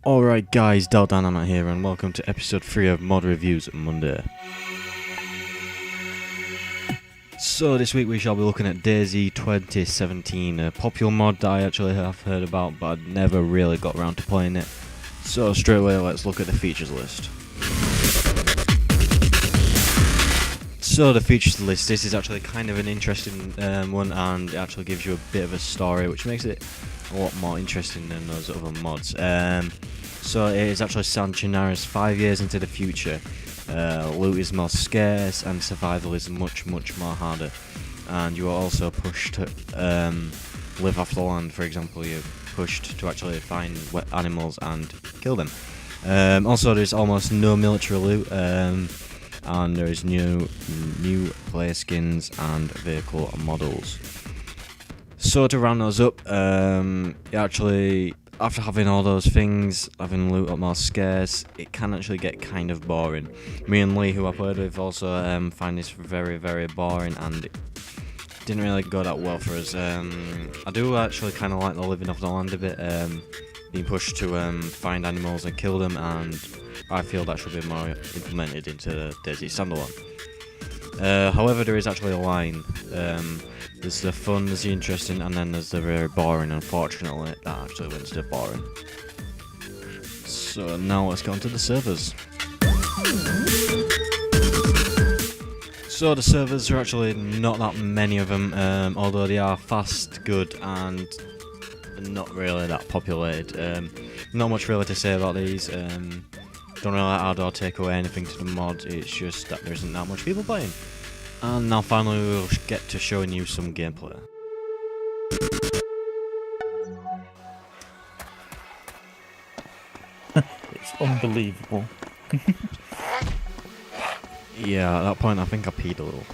Alright guys, DayZ here and welcome to episode 3 of Mod Reviews Monday. So this week we shall be looking at DayZ 2017, a popular mod that I actually have heard about but I'd never really got around to playing it. So straight away let's look at the features list. So the features list, this is actually kind of an interesting one, and it actually gives you a bit of a story which makes it a lot more interesting than those other mods. So it is actually San Gennaro 5 years into the future. Loot is more scarce and survival is much more harder, and you are also pushed to live off the land. For example, you're pushed to actually find wet animals and kill them. Also there's almost no military loot, and there is new player skins and vehicle models. So to round those up, actually, after having all those things, having loot up more scarce, it can actually get kind of boring. Me and Lee, who I played with, also find this very boring, and it didn't really go that well for us. I do actually kind of like the living off the land a bit, being pushed to find animals and kill them, and I feel that should be more implemented into the DayZ standalone. However, there is actually a line. There's the fun, there's the interesting, and then there's the very boring. Unfortunately, that actually went to the boring. So now let's go on to the servers. So the servers are actually not that many of them, although they are fast, good, and not really that populated. Not much really to say about these. Don't really add or take away anything to the mod, it's just that there isn't that much people playing. And now finally we'll get to showing you some gameplay. It's unbelievable. Yeah, at that point I think I peed a little.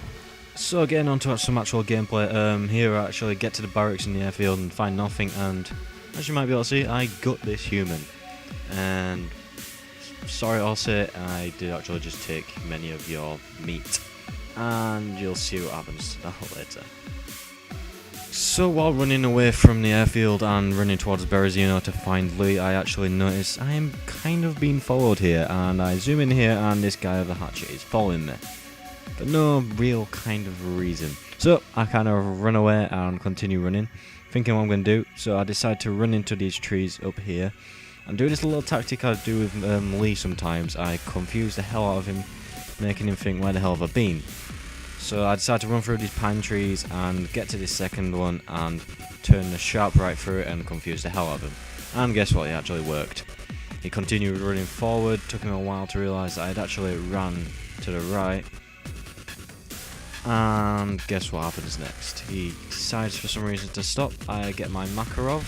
So getting on to some actual gameplay, here I actually get to the barracks in the airfield and find nothing, and as you might be able to see, I gut this human. And sorry I'll say, I did actually just take many of your meat. And you'll see what happens to that later. So while running away from the airfield and running towards Berezino to find Lee, I actually notice I am kind of being followed here, and I zoom in here and this guy with the hatchet is following me. But no real kind of reason. So I kind of run away and continue running, thinking what I'm going to do. So I decide to run into these trees up here and do this little tactic I do with Lee sometimes. I confuse the hell out of him, making him think where the hell have I been. So I decided to run through these pine trees and get to this second one and turn the sharp right through it and confuse the hell out of him. And guess what, it actually worked. He continued running forward, took him a while to realise that I had actually ran to the right. And guess what happens next? He decides for some reason to stop. I get my Makarov,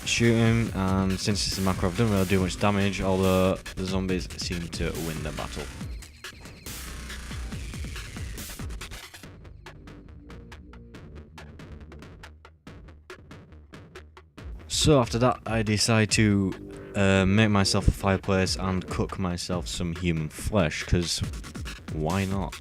shoot him, and since it's a Makarov, doesn't really do much damage, although the zombies seem to win the battle. So after that, I decide to make myself a fireplace and cook myself some human flesh, because why not?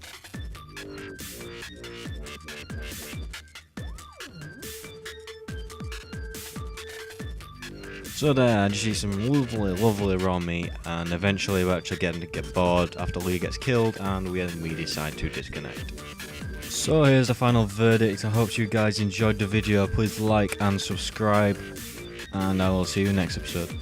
So there, I just eat some lovely raw meat, and eventually we're actually getting to get bored after Lee gets killed, and we decide to disconnect. So here's the final verdict. I hope you guys enjoyed the video. Please like and subscribe, and I will see you next episode.